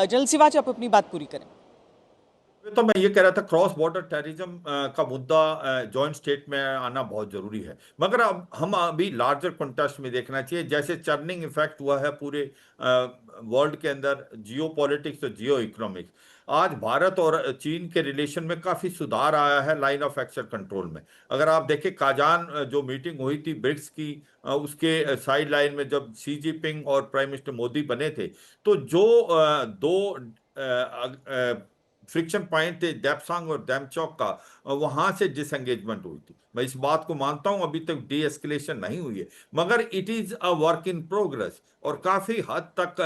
General Siwach, आप अपनी बात पूरी करें। तो मैं ये कह रहा था क्रॉस बॉर्डर टेररिज्म का मुद्दा जॉइंट स्टेट में आना बहुत जरूरी है, मगर अब हम अभी लार्जर कॉन्टेक्स्ट में देखना चाहिए। जैसे चर्निंग इफेक्ट हुआ है पूरे वर्ल्ड के अंदर, जियो पॉलिटिक्स और जियो इकोनॉमिक्स, आज भारत और चीन के रिलेशन में काफी सुधार आया है लाइन ऑफ एक्शन कंट्रोल में। अगर आप देखें काजान जो मीटिंग हुई थी ब्रिक्स की, उसके साइड लाइन में जब शी जिनपिंग और प्राइम मिनिस्टर मोदी बने थे, तो जो दो फ्रिक्शन पॉइंट थे डेपसांग और डेमचौक का, वहां से डिसएंगेजमेंट हुई थी। मैं इस बात को मानता हूं अभी तक डी एस्केलेशन नहीं हुई है, मगर it is a work in progress और काफी हद तक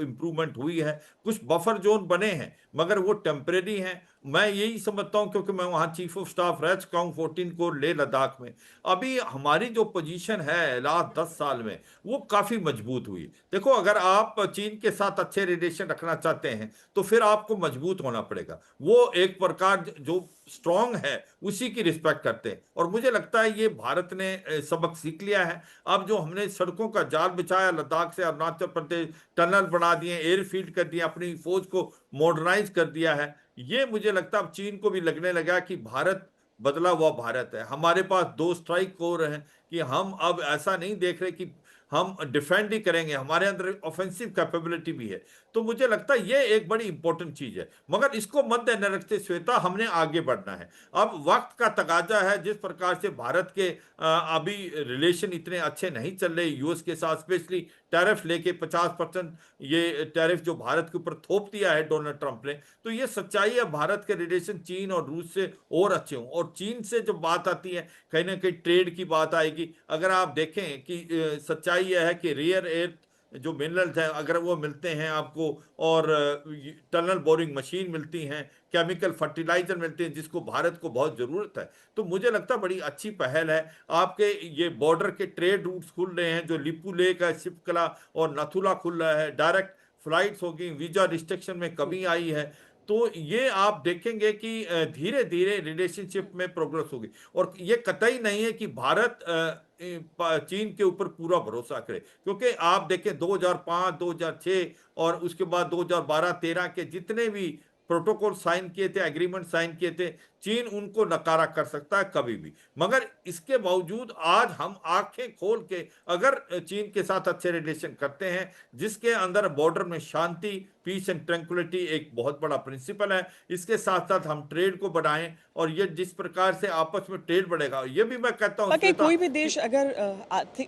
इंप्रूवमेंट हुई है। कुछ बफर जोन बने हैं मगर वो टेम्परेरी हैं, मैं यही समझता हूं, क्योंकि मैं वहां चीफ ऑफ स्टाफ रह चुका हूं 14 कोर लेह लद्दाख में। अभी हमारी जो पोजीशन है लास्ट 10 साल में वो काफी मजबूत हुई। देखो, अगर आप चीन के साथ अच्छे रिलेशन रखना चाहते हैं तो फिर आपको मजबूत होना पड़ेगा। वो एक प्रकार जो स्ट्रांग है उसी की रिस्पेक्ट करते हैं, और मुझे लगता है ये भारत ने सबक सीख लिया है। अब जो हमने सड़कों का जाल बिछाया लद्दाख से अरुणाचल प्रदेश, टनल बना दिए, एयरफील्ड कर दिया, अपनी फौज को मॉडर्नाइज कर दिया है, ये मुझे लगता है अब चीन को भी लगने लगा कि भारत बदला हुआ भारत है। हमारे पास दो स्ट्राइक कोर हैं कि हम अब ऐसा नहीं देख रहे कि हम डिफेंड ही करेंगे, हमारे अंदर ऑफेंसिव कैपेबिलिटी भी है। तो मुझे लगता है ये एक बड़ी इंपॉर्टेंट चीज है, मगर इसको मद्देनजर रखते श्वेता हमने आगे बढ़ना है। अब वक्त का तकाजा है, जिस प्रकार से भारत के अभी रिलेशन इतने अच्छे नहीं चल रहे यूएस के साथ, स्पेशली टैरिफ लेके 50% ये टैरिफ जो भारत के ऊपर थोप दिया है डोनाल्ड ट्रंप ने, तो ये सच्चाई है भारत के रिलेशन चीन और रूस से और अच्छे हों। और चीन से जब बात आती है कहीं ना कहीं ट्रेड की बात आएगी। अगर आप देखें कि सच्चाई यह है कि रेयर एर्थ जो मिनरल्स हैं अगर वो मिलते हैं आपको, और टनल बोरिंग मशीन मिलती हैं, केमिकल फर्टिलाइजर मिलते हैं जिसको भारत को बहुत जरूरत है, तो मुझे लगता है बड़ी अच्छी पहल है। आपके ये बॉर्डर के ट्रेड रूट्स खुल रहे हैं, जो लिपू लेक है, शिपकला और नथुला खुल रहा है, डायरेक्ट फ्लाइट्स होगी, वीजा रिस्ट्रिक्शन में कमी आई है। तो ये आप देखेंगे कि धीरे धीरे रिलेशनशिप में प्रोग्रेस होगी। और ये कतई नहीं है कि भारत चीन के ऊपर पूरा भरोसा करे, क्योंकि आप देखें 2005, 2006 और उसके बाद 2012-13 के जितने भी प्रोटोकॉल साइन किए थे, एग्रीमेंट साइन किए थे, चीन उनको नकारा कर सकता है कभी भी। मगर इसके बावजूद आज हम आंखें खोल के अगर चीन के साथ अच्छे रिलेशन करते हैं, जिसके अंदर बॉर्डर में शांति, पीस एंड ट्रैंक्विलिटी एक बहुत बड़ा प्रिंसिपल है, इसके साथ साथ हम ट्रेड को बढ़ाएं, और ये जिस प्रकार से आपस में ट्रेड बढ़ेगा, ये भी मैं कहता हूं कि श्वेता कोई भी कि देश अगर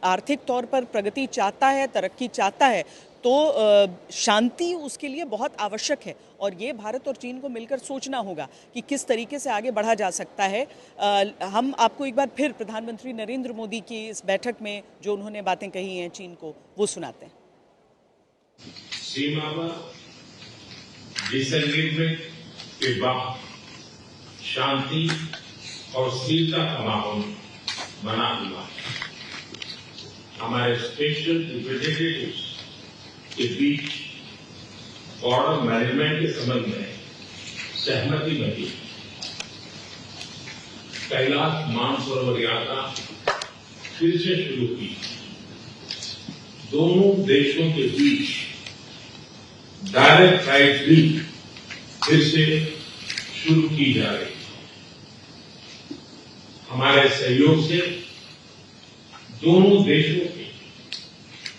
आर्थिक तौर पर प्रगति चाहता है, तरक्की चाहता है, तो शांति उसके लिए बहुत आवश्यक है। और ये भारत और चीन को मिलकर सोचना होगा कि किस तरीके से आगे बढ़ा जा सकता है। हम आपको एक बार फिर प्रधानमंत्री नरेंद्र मोदी की इस बैठक में जो उन्होंने बातें कही हैं चीन को, वो सुनाते हैं। सीमा पर डिसएंगेजमेंट के बाद शांति और स्थिरता का माहौल बना हुआ है। हमारे स्पेशल रिप्रेजेंटेटिव्स के बीच बॉर्डर मैनेजमेंट के संबंध में सहमति बनी। कैलाश मानसरोवर यात्रा फिर से शुरू की। दोनों देशों के बीच डायरेक्ट फ्लाइट भी फिर से शुरू की जा रही है। हमारे सहयोग से दोनों देशों के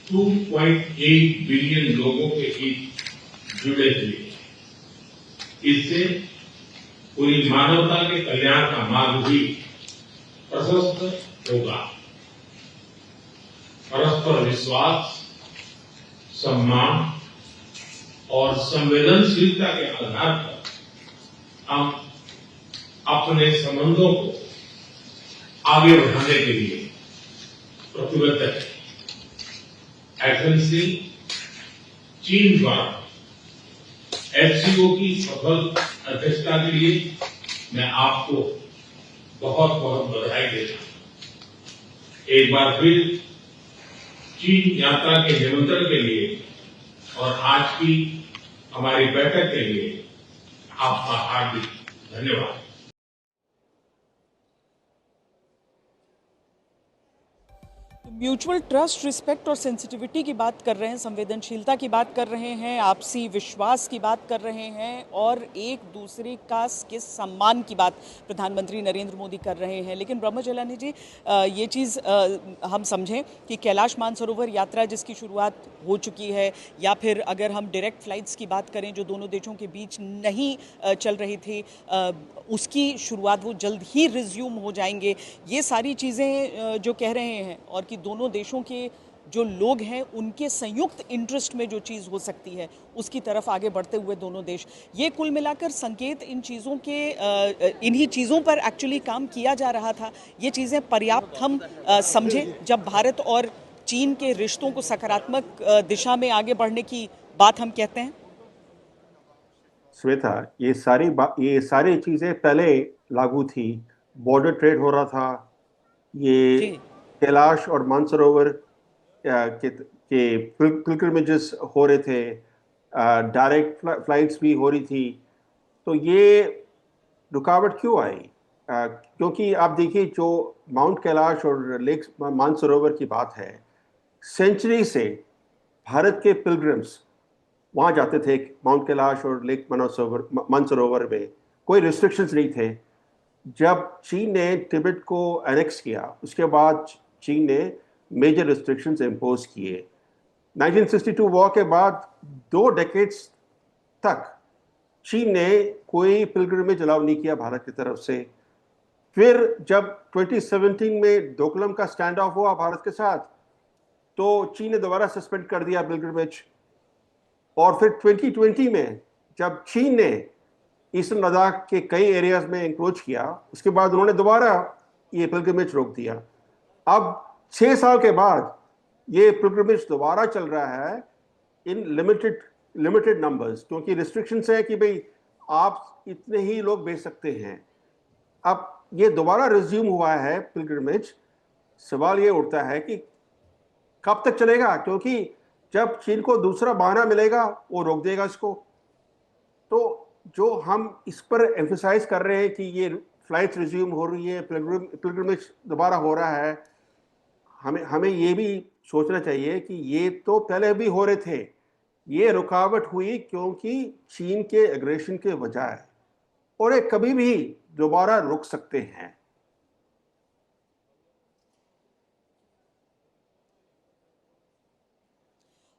2.8 बिलियन लोगों के हित जुड़े हुए। इससे पूरी मानवता के कल्याण का मार्ग भी प्रशस्त होगा। परस्पर विश्वास, सम्मान और संवेदनशीलता के आधार पर हम अपने संबंधों को आगे बढ़ाने के लिए प्रतिबद्ध है। एफएनसी चीन द्वारा एफसीओ की सफल अध्यक्षता के लिए मैं आपको बहुत बहुत बधाई देता हूं। एक बार फिर चीन यात्रा के निमंत्रण के लिए और आज की हमारी बैठक के लिए आपका हार्दिक धन्यवाद। म्यूचुअल ट्रस्ट, रिस्पेक्ट और सेंसिटिविटी की बात कर रहे हैं, संवेदनशीलता की बात कर रहे हैं, आपसी विश्वास की बात कर रहे हैं और एक दूसरे के सम्मान की बात प्रधानमंत्री नरेंद्र मोदी कर रहे हैं। लेकिन ब्रह्मचलानी जी, ये चीज़ हम समझें कि कैलाश मानसरोवर यात्रा जिसकी शुरुआत हो चुकी है, या फिर अगर हम डायरेक्ट फ्लाइट्स की बात करें जो दोनों देशों के बीच नहीं चल रही थी, उसकी शुरुआत वो जल्द ही रिज्यूम हो जाएंगे। ये सारी चीज़ें जो कह रहे हैं, और कि दोनों देशों के जो लोग हैं उनके संयुक्त इंटरेस्ट में जो चीज़ हो सकती है उसकी तरफ आगे बढ़ते हुए दोनों देश, ये कुल मिलाकर संकेत इन चीज़ों के इन्हीं चीज़ों पर एक्चुअली काम किया जा रहा था। ये चीज़ें पर्याप्त हम समझें जब भारत और चीन के रिश्तों को सकारात्मक दिशा में आगे बढ़ने की बात हम कहते हैं। श्वेता, ये सारी चीजें पहले लागू थी। बॉर्डर ट्रेड हो रहा था, ये जी। कैलाश और मानसरोवर के पिलग्रिमेजेस हो रहे थे, डायरेक्ट फ्लाइट्स भी हो रही थी। तो ये रुकावट क्यों आई? क्योंकि आप देखिए, जो माउंट कैलाश और लेक मानसरोवर की बात है, सेंचुरी से भारत के पिलग्रिम्स वहाँ जाते थे। माउंट कैलाश और लेक मानसरोवर में कोई रिस्ट्रिक्शंस नहीं थे। जब चीन ने तिब्बत को एनेक्स किया, उसके बाद चीन ने मेजर रिस्ट्रिक्शंस इम्पोज किए। 1962 वॉर के बाद 2 डेकेड्स तक चीन ने कोई पिलग्रिमेज अलाउ नहीं किया भारत की तरफ से। फिर जब 2017 में डोकलम का स्टैंड ऑफ हुआ भारत के साथ, तो चीन ने दोबारा सस्पेंड कर दिया पिलग्रिमेज। और फिर 2020 में जब चीन ने ईस्टर्न लद्दाख के कई एरियाज में इंक्रोच किया, उसके बाद उन्होंने दोबारा ये पिलग्रिमेज रोक दिया। अब 6 साल के बाद ये पिलग्रिमेज दोबारा चल रहा है इन लिमिटेड नंबर्स, क्योंकि रिस्ट्रिक्शंस है कि भाई आप इतने ही लोग भेज सकते हैं। अब ये दोबारा रिज्यूम हुआ है पिलग्रिमेज। सवाल ये उठता है कि कब तक चलेगा, क्योंकि जब चीन को दूसरा बहाना मिलेगा वो रोक देगा इसको। तो जो हम इस पर एम्फसाइज कर रहे हैं कि ये फ्लाइट्स रिज्यूम हो रही है, पिलग्रिमेज दोबारा हो रहा है, हमें ये भी सोचना चाहिए कि ये तो पहले भी हो रहे थे। ये रुकावट हुई क्योंकि चीन के एग्रेशन के वजह है, और ये कभी भी दोबारा रुक सकते हैं।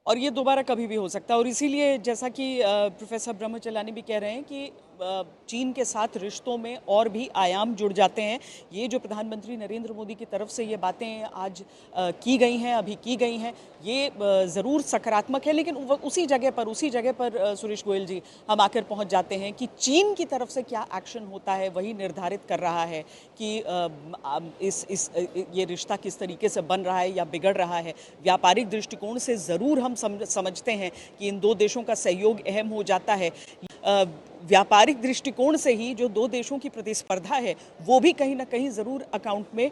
और ये दोबारा कभी भी हो सकता है, और इसीलिए जैसा कि प्रोफेसर ब्रह्मचलानी भी कह रहे हैं कि चीन के साथ रिश्तों में और भी आयाम जुड़ जाते हैं। ये जो प्रधानमंत्री नरेंद्र मोदी की तरफ से ये बातें आज की गई हैं, अभी की गई हैं, ये ज़रूर सकारात्मक है। लेकिन उसी जगह पर सुरेश गोयल जी, हम आकर पहुंच जाते हैं कि चीन की तरफ से क्या एक्शन होता है वही निर्धारित कर रहा है कि ये रिश्ता किस तरीके से बन रहा है या बिगड़ रहा है। व्यापारिक दृष्टिकोण से ज़रूर हम समझते हैं कि इन दो देशों का सहयोग अहम हो जाता है। व्यापारिक दृष्टिकोण से ही जो दो देशों की प्रतिस्पर्धा है वो भी कहीं ना कहीं ज़रूर अकाउंट में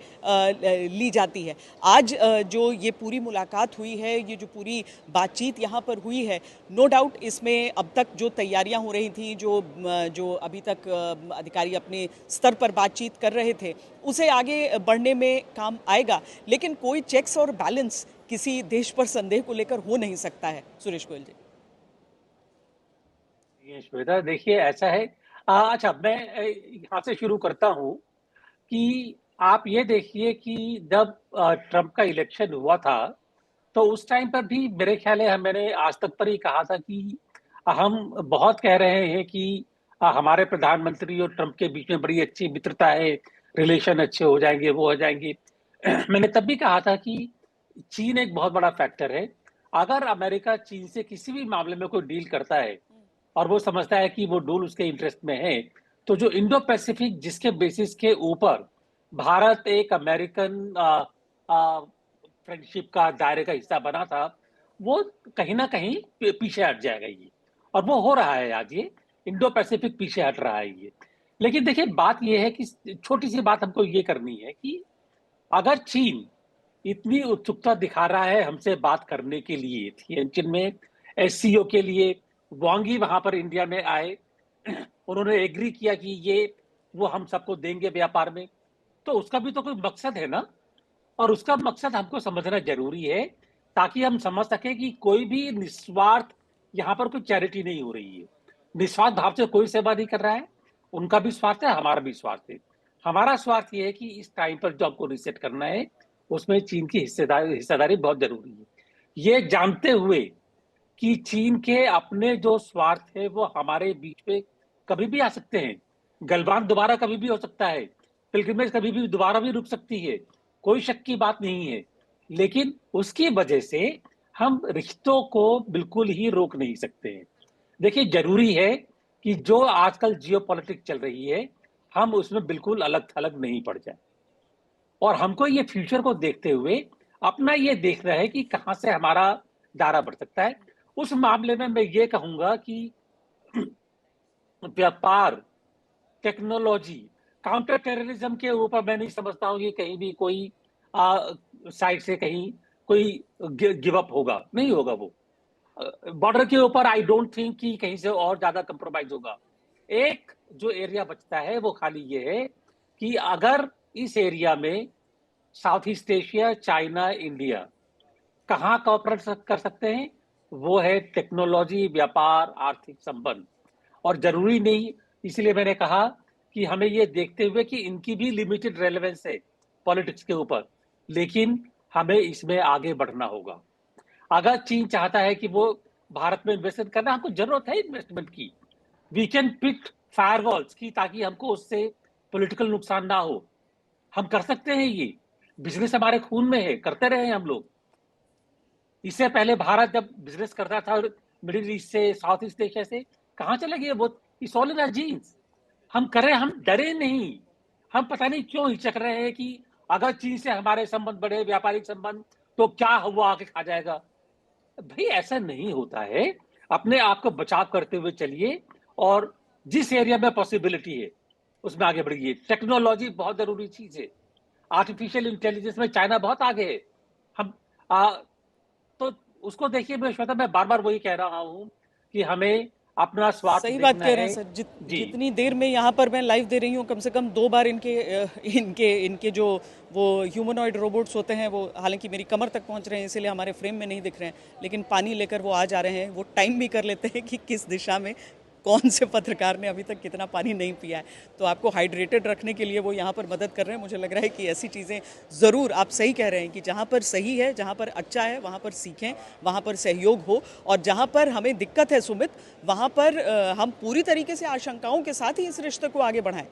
ली जाती है। आज जो ये पूरी मुलाकात हुई है, ये जो पूरी बातचीत यहाँ पर हुई है, नो डाउट इसमें अब तक जो तैयारियाँ हो रही थी, जो अभी तक अधिकारी अपने स्तर पर बातचीत कर रहे थे, उसे आगे बढ़ने में काम आएगा। लेकिन कोई चेक्स और बैलेंस किसी देश पर संदेह को लेकर हो नहीं सकता है। सुरेश गोयल जी। ये श्वेता, देखिए ऐसा है। अच्छा, मैं यहाँ से शुरू करता हूँ कि आप ये देखिए कि जब ट्रंप का इलेक्शन हुआ था, तो उस टाइम पर भी मेरे ख्याल है मैंने आज तक पर ही कहा था कि हम बहुत कह रहे हैं कि हमारे प्रधानमंत्री और ट्रंप के बीच में बड़ी अच्छी मित्रता है, रिलेशन अच्छे हो जाएंगे, वो हो जाएंगे। मैंने तब भी कहा था कि चीन एक बहुत बड़ा फैक्टर है। अगर अमेरिका चीन से किसी भी मामले में कोई डील करता है और वो समझता है कि वो डील उसके इंटरेस्ट में है, तो जो इंडो पैसिफिक जिसके बेसिस के ऊपर भारत एक अमेरिकन फ्रेंडशिप का दायरे का हिस्सा बना था, वो कहीं ना कहीं पीछे हट जाएगा ये। और वो हो रहा है आज, ये इंडो पैसिफिक पीछे हट रहा है ये। लेकिन देखिए, बात ये है कि छोटी सी बात हमको ये करनी है कि अगर चीन इतनी उत्सुकता दिखा रहा है हमसे बात करने के लिए, थिएनचिन में एससीओ के लिए वांग ही वहां पर इंडिया में आए, उन्होंने एग्री किया कि ये वो हम सबको देंगे व्यापार में, तो उसका भी तो कोई मकसद है ना। और उसका मकसद हमको समझना जरूरी है, ताकि हम समझ सके कि कोई भी निस्वार्थ, यहाँ पर कोई चैरिटी नहीं हो रही है। निस्वार्थ भाव से कोई सेवा नहीं कर रहा है, उनका भी स्वार्थ है, हमारा भी स्वार्थ है। हमारा स्वार्थ ये है कि इस टाइम पर जो हमको रीसेट करना है, उसमें चीन की हिस्सेदारी बहुत जरूरी है। ये जानते हुए कि चीन के अपने जो स्वार्थ है वो हमारे बीच में कभी भी आ सकते हैं, गलवान दोबारा कभी भी हो सकता है, पिलग्रिमेज कभी भी दोबारा भी रुक सकती है, कोई शक की बात नहीं है। लेकिन उसकी वजह से हम रिश्तों को बिल्कुल ही रोक नहीं सकते हैं। देखिए, जरूरी है कि जो आजकल जियोपॉलिटिक्स चल रही है, हम उसमें बिल्कुल अलग थलग नहीं पड़ जाए, और हमको ये फ्यूचर को देखते हुए अपना ये देखना है कि कहां से हमारा दायरा बढ़ सकता है। उस मामले में मैं ये कहूंगा कि व्यापार, टेक्नोलॉजी, काउंटर टेररिज्म के ऊपर मैं नहीं समझता हूँ कि कहीं भी कोई साइड से कहीं कोई गिव अप होगा, नहीं होगा वो। बॉर्डर के ऊपर आई डोंट थिंक कि कहीं से और ज्यादा कंप्रोमाइज होगा। एक जो एरिया बचता है वो खाली ये है कि अगर इस एरिया में south east Asia, China, India कहाँ कॉपरेट कर सकते हैं, वो है टेक्नोलॉजी, व्यापार, आर्थिक संबंध। और जरूरी नहीं, इसलिए मैंने कहा कि हमें ये देखते हुए कि इनकी भी लिमिटेड रेलेवेंस है पॉलिटिक्स के ऊपर, लेकिन हमें इसमें आगे बढ़ना होगा। अगर चीन चाहता है कि वो भारत में इन्वेस्टमेंट करना, हमको जरूरत है इन्वेस्टमेंट की। वी कैन पिट फायरवॉल्स की, ताकि हमको उससे पॉलिटिकल नुकसान ना हो। हम कर सकते हैं, ये बिजनेस हमारे खून में है, करते रहे हम लोग। इससे पहले भारत जब बिजनेस करता था मिडिल ईस्ट से, साउथ ईस्ट एशिया से, कहां चले गए वो? It's all in our genes. हम करें, हम डरे नहीं। हम पता नहीं क्यों हिचक रहे हैं कि अगर चीन से हमारे संबंध बढ़े, व्यापारिक संबंध, तो क्या हुआ, आके खा जाएगा। भाई ऐसा नहीं होता है। अपने आप को बचाव करते हुए चलिए, और जिस एरिया में पॉसिबिलिटी है उसमें आगे बढ़िए। टेक्नोलॉजी बहुत जरूरी चीज है। आर्टिफिशियल इंटेलिजेंस में चाइना बहुत आगे है। हम तो उसको देखिए, मैं श्वेता, मैं बार बार वही कह रहा हूं कि हमें अपना स्वार्थ सही बात देखना कह रहे है। हैं सर। जी, जितनी देर में यहाँ पर मैं लाइव दे रही हूँ, कम से कम 2 बार इनके जो वो ह्यूमनॉइड रोबोट्स होते हैं, वो हालांकि मेरी कमर तक पहुँच रहे हैं, इसीलिए हमारे फ्रेम में नहीं दिख रहे हैं, लेकिन पानी लेकर वो आ जा रहे हैं। वो टाइम भी कर लेते हैं कि किस दिशा में कौन से पत्रकार ने अभी तक कितना पानी नहीं पिया है। तो आपको हाइड्रेटेड रखने के लिए वो यहाँ पर मदद कर रहे हैं। मुझे लग रहा है कि ऐसी चीज़ें ज़रूर, आप सही कह रहे हैं कि जहाँ पर सही है, जहाँ पर अच्छा है, वहाँ पर सीखें, वहाँ पर सहयोग हो, और जहाँ पर हमें दिक्कत है सुमित, वहाँ पर हम पूरी तरीके से आशंकाओं के साथ ही इस रिश्ते को आगे बढ़ाएं।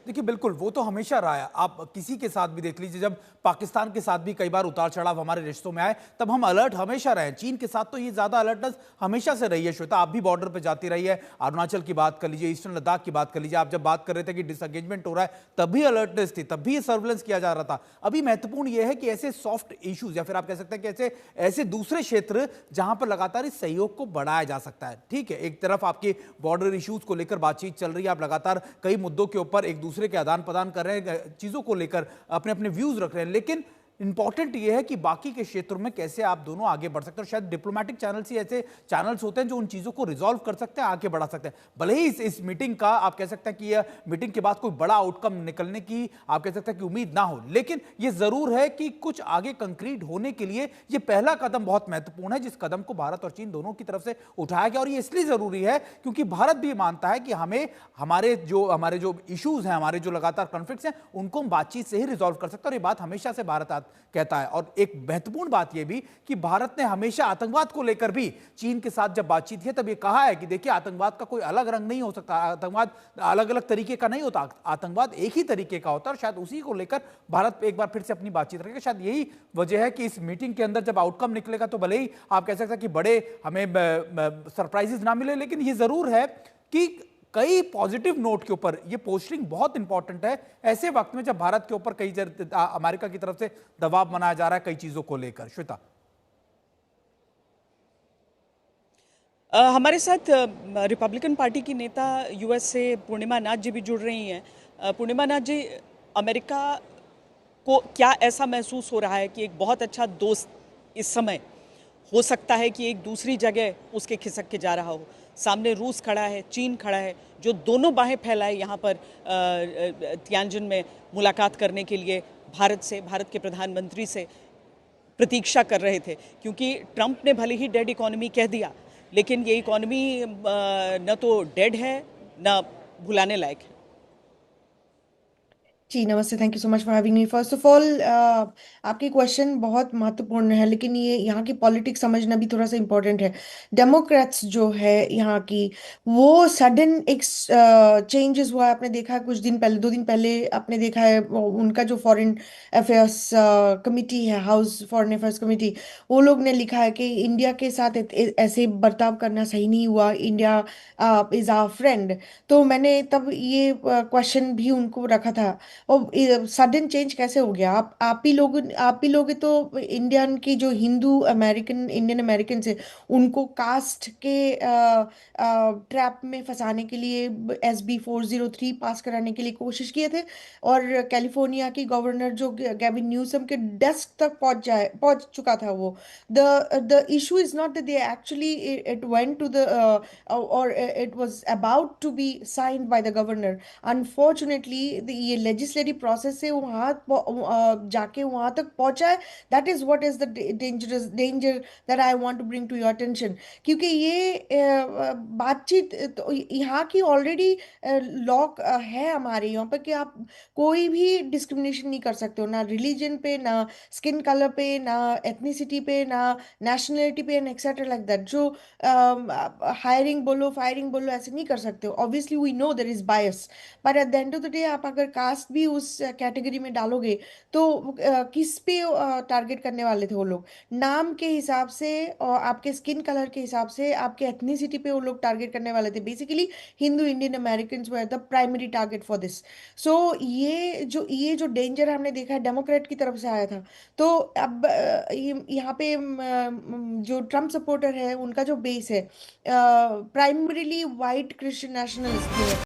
देखिए बिल्कुल, वो तो हमेशा रहा है। आप किसी के साथ भी देख लीजिए, जब पाकिस्तान के साथ भी कई बार उतार चढ़ाव हमारे रिश्तों में आए, तब हम अलर्ट हमेशा रहे। चीन के साथ तो ये ज्यादा अलर्टनेस हमेशा से रही है। श्वेता, आप भी बॉर्डर पे जाती रही है, अरुणाचल की बात कर लीजिए, ईस्टर्न लद्दाख की बात कर लीजिए। आप जब बात कर रहे थे कि डिसएंगेजमेंट हो रहा है, तब भी अलर्टनेस थी, तब भी सर्विलेंस किया जा रहा था। अभी महत्वपूर्ण यह है कि ऐसे सॉफ्ट इश्यूज, या फिर आप कह सकते हैं कि ऐसे दूसरे क्षेत्र जहां पर लगातार इस सहयोग को बढ़ाया जा सकता है। ठीक है, एक तरफ आपके बॉर्डर इश्यूज को लेकर बातचीत चल रही है, आप लगातार कई मुद्दों के ऊपर एक दूसरे के आदान प्रदान कर रहे हैं, चीजों को लेकर अपने अपने व्यूज रख रहे हैं, लेकिन इंपॉर्टेंट यह है कि बाकी के क्षेत्रों में कैसे आप दोनों आगे बढ़ सकते हैं। और शायद डिप्लोमेटिक चैनल्स ही ऐसे चैनल्स होते हैं जो उन चीजों को रिजॉल्व कर सकते हैं, आगे बढ़ा सकते हैं। भले ही इस मीटिंग का आप कह सकते हैं कि यह मीटिंग के बाद कोई बड़ा आउटकम निकलने की आप कह सकते हैं कि उम्मीद ना हो, लेकिन यह जरूर है कि कुछ आगे कंक्रीट होने के लिए यह पहला कदम बहुत महत्वपूर्ण है, जिस कदम को भारत और चीन दोनों की तरफ से उठाया गया। और यह इसलिए जरूरी है क्योंकि भारत भी मानता है कि हमें हमारे जो इश्यूज हैं, हमारे जो लगातार कॉन्फ्लिक्ट्स हैं, उनको हम बातचीत से ही रिजॉल्व कर सकते हैं। और ये बात हमेशा से भारत कहता है। और एक महत्वपूर्ण बात यह भी कि भारत ने हमेशा आतंकवाद को लेकर भी चीन के साथ जब बातचीत की, तब यह कहा है कि देखिए, आतंकवाद का कोई अलग रंग नहीं हो सकता, आतंकवाद अलग अलग तरीके का नहीं होता, आतंकवाद एक ही तरीके का होता है। और शायद उसी को लेकर भारत एक बार फिर से अपनी बातचीत रखेगा। शायद यही वजह है कि इस मीटिंग के अंदर जब आउटकम निकलेगा, तो भले ही आप कह सकते हैं कि बड़े हमें सरप्राइजेस ना मिले, लेकिन यह जरूर है कि कई पॉजिटिव नोट के ऊपर ये पोस्टिंग बहुत इंपॉर्टेंट है ऐसे वक्त में जब भारत के ऊपर कई अमेरिका की तरफ से दबाव बनाया जा रहा है कई चीजों को लेकर। श्वेता, हमारे साथ रिपब्लिकन पार्टी की नेता यूएस से पूर्णिमा नाथ जी भी जुड़ रही हैं। पूर्णिमा नाथ जी, अमेरिका को क्या ऐसा महसूस हो रहा है कि एक बहुत अच्छा दोस्त इस समय हो सकता है कि एक दूसरी जगह उसके खिसक के जा रहा हो? सामने रूस खड़ा है, चीन खड़ा है, जो दोनों बाहें फैलाए यहाँ पर तियानजिन में मुलाकात करने के लिए भारत से, भारत के प्रधानमंत्री से प्रतीक्षा कर रहे थे, क्योंकि ट्रंप ने भले ही डेड इकोनॉमी कह दिया, लेकिन ये इकोनॉमी न तो डेड है न भुलाने लायक है। जी नमस्ते, thank you so much for having me. First of all आपकी क्वेश्चन बहुत महत्वपूर्ण है, लेकिन ये यहाँ की पॉलिटिक्स समझना भी थोड़ा सा इम्पोर्टेंट है। डेमोक्रेट्स जो है यहाँ की, वो सडन एक चेंजेस हुआ है, आपने देखा है कुछ दिन पहले, 2 दिन पहले आपने देखा है उनका जो फॉरेन अफेयर्स कमिटी है, हाउस फॉरेन अफेयर्स कमिटी, वो लोग ने लिखा है कि इंडिया के साथ ऐसे बर्ताव करना सही नहीं हुआ, इंडिया इज आवर फ्रेंड। तो मैंने तब ये क्वेश्चन भी उनको रखा था, और सडन चेंज कैसे हो गया? आप ही लोग तो इंडियन की जो हिंदू अमेरिकन इंडियन अमेरिकन है, उनको कास्ट के ट्रैप में फंसाने के लिए SB 403 पास कराने के लिए कोशिश किए थे, और कैलिफोर्निया की गवर्नर जो गैविन न्यूसम के डेस्क तक पहुंच चुका था वो। The issue is not that they actually it went to the और it was about to be signed by the governor. Unfortunately ये लेजिस्लेटिव प्रोसेस से वहाँ जाके वहाँ तक पहुँचा है। That is what is the danger that I want to bring to your attention, क्योंकि ये बातचीत तो यहाँ की ऑलरेडी लॉ है हमारे यहाँ पर कि आप कोई भी डिस्क्रिमिनेशन नहीं कर सकते हो, ना रिलीजन पे, ना स्किन कलर पे, ना एथनिसिटी पे, ना नेशनलिटी पे एंड एक्सेट्रा लाइक दैट। जो हायरिंग बोलो, फायरिंग बोलो, ऐसे नहीं कर सकते हो। Obviously we know there is bias, पर at the end of the day आप अगर कास्ट भी उस कैटेगरी में डालोगे तो किस पे टारगेट करने वाले थे वो लोग? नाम के हिसाब से और आपके स्किन कलर के हिसाब से, आपके एथनिसिटी पे वो लोग टारगेट करने वाले थे। Basically Hindu Indian American were the primary target for this. So ये जो डेंजर हमने देखा है डेमोक्रेट की तरफ से आया था। तो अब यहाँ पे जो ट्रम्प सपोर्टर है उनका जो बेस है प्राइमरीली वाइट क्रिश्चियन नेशनलिस्ट है।